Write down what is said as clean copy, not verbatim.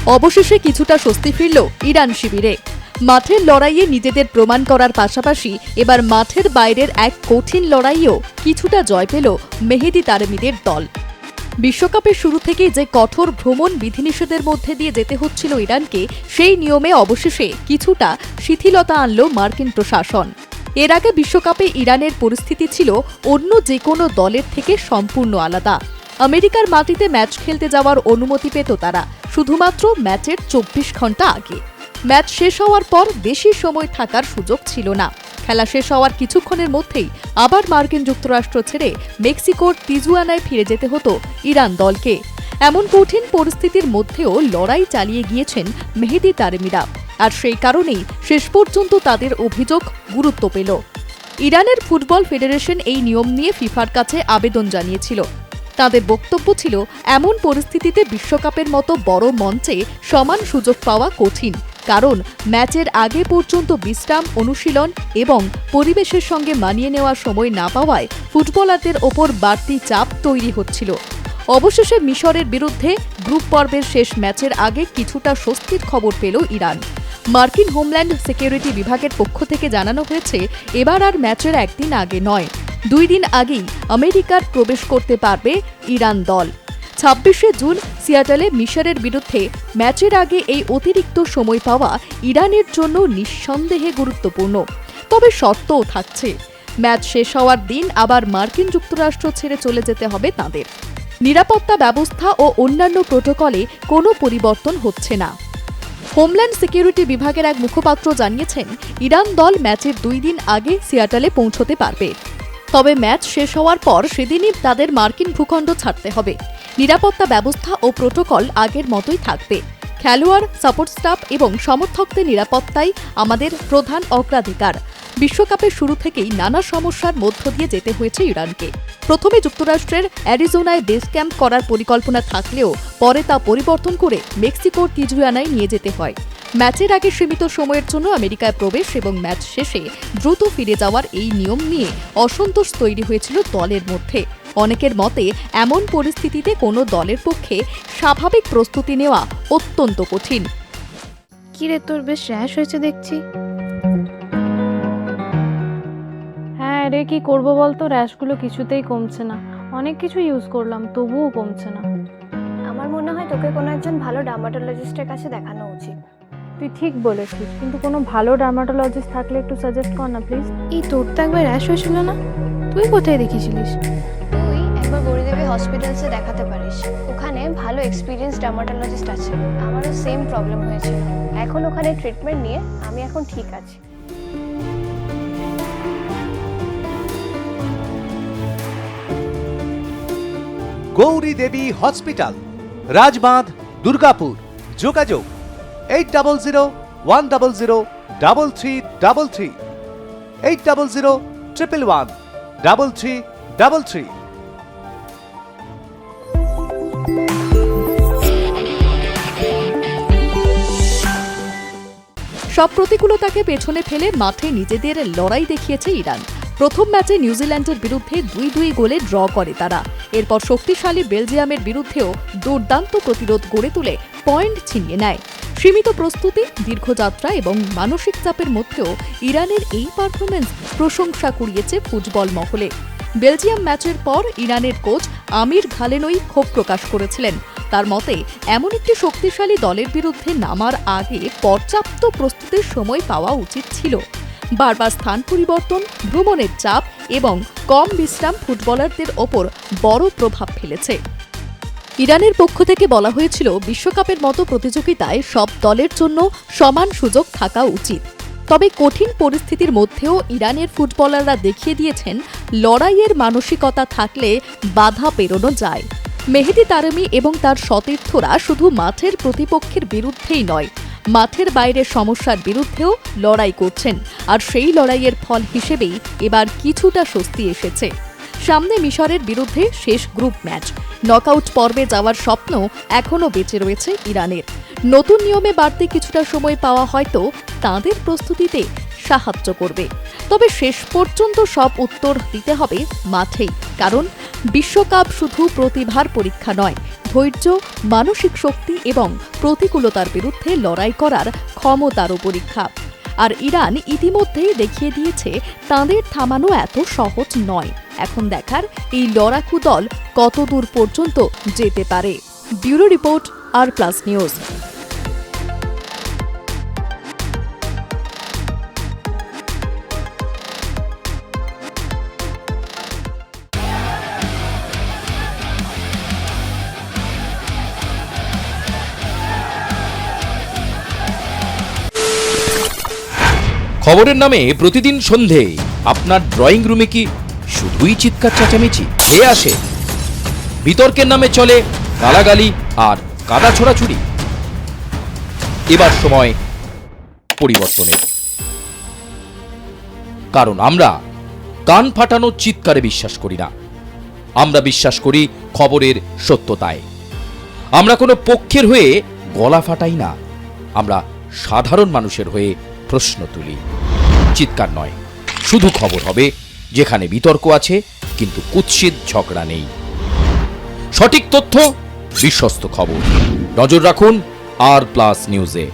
অবশেষে কিছুটা স্বস্তি ফিরল ইরান শিবিরে। মাঠের লড়াইয়ে নিজেদের প্রমাণ করার পাশাপাশি এবার মাঠের বাইরের এক কঠিন লড়াইয়েও কিছুটা জয় পেল মেহেদী তারেমিদের দল। বিশ্বকাপের শুরু থেকেই যে কঠোর ভ্রমণ বিধিনিষেধের মধ্যে দিয়ে যেতে হচ্ছিল ইরানকে, সেই নিয়মে অবশেষে কিছুটা শিথিলতা আনল মার্কিন প্রশাসন। এর আগে বিশ্বকাপে ইরানের পরিস্থিতি ছিল অন্য যে কোনো দলের থেকে সম্পূর্ণ আলাদা। আমেরিকার মাটিতে ম্যাচ খেলতে যাওয়ার অনুমতি পেত তারা শুধুমাত্র ম্যাচের 24 ঘন্টা আগে। ম্যাচ শেষ হওয়ার পর বেশি সময় থাকার সুযোগ ছিল না। খেলা শেষ হওয়ার কিছুক্ষণের মধ্যেই আবার মার্কিন যুক্তরাষ্ট্র ছেড়ে মেক্সিকোর তিজুয়ানায় ফিরে যেতে হতো ইরান দলকে। এমন কঠিন পরিস্থিতির মধ্যেও লড়াই চালিয়ে গিয়েছেন মেহেদী তারেমিরা, আর সেই কারণেই শেষ পর্যন্ত তাদের অভিযোগ গুরুত্ব পেল। ইরানের ফুটবল ফেডারেশন এই নিয়ম নিয়ে ফিফার কাছে আবেদন জানিয়েছিল। তাদের বক্তব্য ছিল, এমন পরিস্থিতিতে বিশ্বকাপের মতো বড় মঞ্চে সমান সুযোগ পাওয়া কঠিন, কারণ ম্যাচের আগে পর্যন্ত বিশ্রাম, অনুশীলন এবং পরিবেশের সঙ্গে মানিয়ে নেওয়ার সময় না পাওয়ায় ফুটবলারদের ওপর বাড়তি চাপ তৈরি হচ্ছিল। অবশেষে মিশরের বিরুদ্ধে গ্রুপ পর্বের শেষ ম্যাচের আগে কিছুটা স্বস্তির খবর পেল ইরান। মার্কিন হোমল্যান্ড সিকিউরিটি বিভাগের পক্ষ থেকে জানানো হয়েছে, এবার আর ম্যাচের একদিন আগে নয়, 2 দিন আগেই আমেরিকার প্রবেশ করতে পারবে ইরান দল। 26শে জুন সিয়াটলে মিশরের বিরুদ্ধে ম্যাচের আগে এই অতিরিক্ত সময় পাওয়া ইরানের জন্য নিঃসন্দেহে গুরুত্বপূর্ণ। তবে শর্তও থাকছে, ম্যাচ শেষ হওয়ার দিন আবার মার্কিন যুক্তরাষ্ট্র ছেড়ে চলে যেতে হবে তাদের। নিরাপত্তা ব্যবস্থা ও অন্যান্য প্রোটোকলে কোনো পরিবর্তন হচ্ছে না। হোমল্যান্ড সিকিউরিটি বিভাগের এক মুখপাত্র জানিয়েছেন, ইরান দল ম্যাচের 2 দিন আগে সিয়াটলে পৌঁছতে পারবে। তবে ম্যাচ শেষ হওয়ার পর সেদিনই তাদের মার্কিন ভূখণ্ড ছাড়তে হবে। নিরাপত্তা ব্যবস্থা ও প্রোটোকল আগের মতোই থাকবে। খেলোয়াড়, সাপোর্ট স্টাফ এবং সমর্থকদের নিরাপত্তাই আমাদের প্রধান অগ্রাধিকার। বিশ্বকাপের শুরু থেকেই নানা সমস্যার মধ্য দিয়ে যেতে হয়েছে ইরানকে। প্রথমে যুক্তরাষ্ট্রের অ্যারিজোনায় বেস ক্যাম্প করার পরিকল্পনা থাকলেও পরে তা পরিবর্তন করে মেক্সিকোর তিজুয়ানায় নিয়ে যেতে হয়। ম্যাচের আগে সীমিত সময়ের জন্য আমেরিকায় প্রবেশ এবং ম্যাচ শেষে দ্রুত ফিরে যাওয়ার এই নিয়ম নিয়ে অসন্তোষ তৈরি হয়েছিল দলের মধ্যে। অনেকের মতে, এমন পরিস্থিতিতে কোনো দলের পক্ষে স্বাভাবিক প্রস্তুতি নেওয়া অত্যন্ত কঠিন। কিরে, তোর বেশ র্যাশ হয়েছে দেখছি। হ্যাঁ রে, কি করবো বলতো, র্যাশগুলো কিছুতেই কমছে না। অনেক কিছু ইউজ করলাম, তবুও কমছে না। আমার মনে হয় তোকে কোনো একজন ভালো ডার্মাটোলজিস্টের কাছে দেখানো উচিত। তুই ঠিক বলেছিস, কিন্তু কোনো ভালো ডার্মাটোলজিস্ট থাকলে একটু সাজেস্ট কর না প্লিজ। এই তোর তো একবার র্যাশ হয়েছিল না? তুই কোথায় দেখিয়েছিলিস? তুই একবার গৌরীদেবী হসপিটালসে দেখাতে পারিস, ওখানে ভালো এক্সপিরিয়েন্স ডার্মাটোলজিস্ট আছে। আমারও সেম প্রবলেম হয়েছিল, এখন ওখানে ট্রিটমেন্ট নিয়ে আমি এখন ঠিক আছি। গৌরী দেবী হসপিটাল, রাজবাঁধ, দুর্গাপুর। যোগাযোগ 8001003333, 8001113333। সব প্রতিকূলতাকে পেছনে ফেলে মাঠে নিজেদের লড়াই দেখিয়েছে ইরান। প্রথম ম্যাচে নিউজিল্যান্ডের বিরুদ্ধে 2-2 গোলে ড্র করে তারা। এরপর শক্তিশালী বেলজিয়ামের বিরুদ্ধেও দুর্দান্ত প্রতিরোধ গড়ে তুলে পয়েন্ট ছিনিয়ে নেয়। সীমিত প্রস্তুতি, দীর্ঘযাত্রা এবং মানসিক চাপের মধ্যেও ইরানের এই পারফরমেন্স প্রশংসা কুড়িয়েছে ফুটবল মহলে। বেলজিয়াম ম্যাচের পর ইরানের কোচ আমির ঘালেনোই ক্ষোভ প্রকাশ করেছিলেন। তার মতে, এমন একটি শক্তিশালী দলের বিরুদ্ধে নামার আগে পর্যাপ্ত প্রস্তুতির সময় পাওয়া উচিত ছিল। বারবার স্থান পরিবর্তন, ভ্রমণের চাপ এবং কম বিশ্রাম ফুটবলারদের ওপর বড় প্রভাব ফেলেছে। ইরানের পক্ষ থেকে বলা হয়েছিল, বিশ্বকাপের মতো প্রতিযোগিতায় সব দলের জন্য সমান সুযোগ থাকা উচিত। তবে কঠিন পরিস্থিতির মধ্যেও ইরানের ফুটবলাররা দেখিয়ে দিয়েছেন, লড়াইয়ের মানসিকতা থাকলে বাধা পেরোনো যায়। মেহেদী তারেমি এবং তার সতীর্থরা শুধু মাঠের প্রতিপক্ষের বিরুদ্ধেই নয়, মাঠের বাইরের সমস্যার বিরুদ্ধেও লড়াই করছেন। আর সেই লড়াইয়ের ফল হিসেবেই এবার কিছুটা স্বস্তি এসেছে। সামনে মিশরের বিরুদ্ধে শেষ গ্রুপ ম্যাচ। নকআউট পর্বে যাওয়ার স্বপ্ন এখনও বেঁচে রয়েছে ইরানের। নতুন নিয়মে বাড়তি কিছুটা সময় পাওয়া হয়তো তাঁদের প্রস্তুতিতে সাহায্য করবে। তবে শেষ পর্যন্ত সব উত্তর দিতে হবে মাঠেই, কারণ বিশ্বকাপ শুধু প্রতিভার পরীক্ষা নয়, ধৈর্য, মানসিক শক্তি এবং প্রতিকূলতার বিরুদ্ধে লড়াই করার ক্ষমতারও পরীক্ষা। আর ইরান ইতিমধ্যেই দেখিয়ে দিয়েছে তাঁদের থামানো এত সহজ নয়। এখন দেখার এই লড়াকু দল কতদূর পর্যন্ত যেতে পারে। ব্যুরো রিপোর্ট, আর+ নিউজ। খবরের নামে প্রতিদিন সন্ধে আপনার ড্রয়িং রুমে কি শুধুই চিৎকার চেঁচামেচি ধেয়ে আসে? বিতর্কের নামে চলে গালাগালি আর কাদা ছোড়াছুড়ি। এবার সময় পরিবর্তনের, কারণ আমরা কান ফাটানো চিৎকারে বিশ্বাস করি না। আমরা বিশ্বাস করি খবরের সত্যতায়। আমরা কোনো পক্ষের হয়ে গলা ফাটাই না, আমরা সাধারণ মানুষের হয়ে প্রশ্ন তুলি। চিৎকার নয়, শুধু খবর হবে যেখানে বিতর্ক আছে কিন্তু কুৎসিত ঝগড়া নেই। সঠিক তথ্য, বিশ্বস্ত খবর। নজর রাখুন আর+ নিউজে।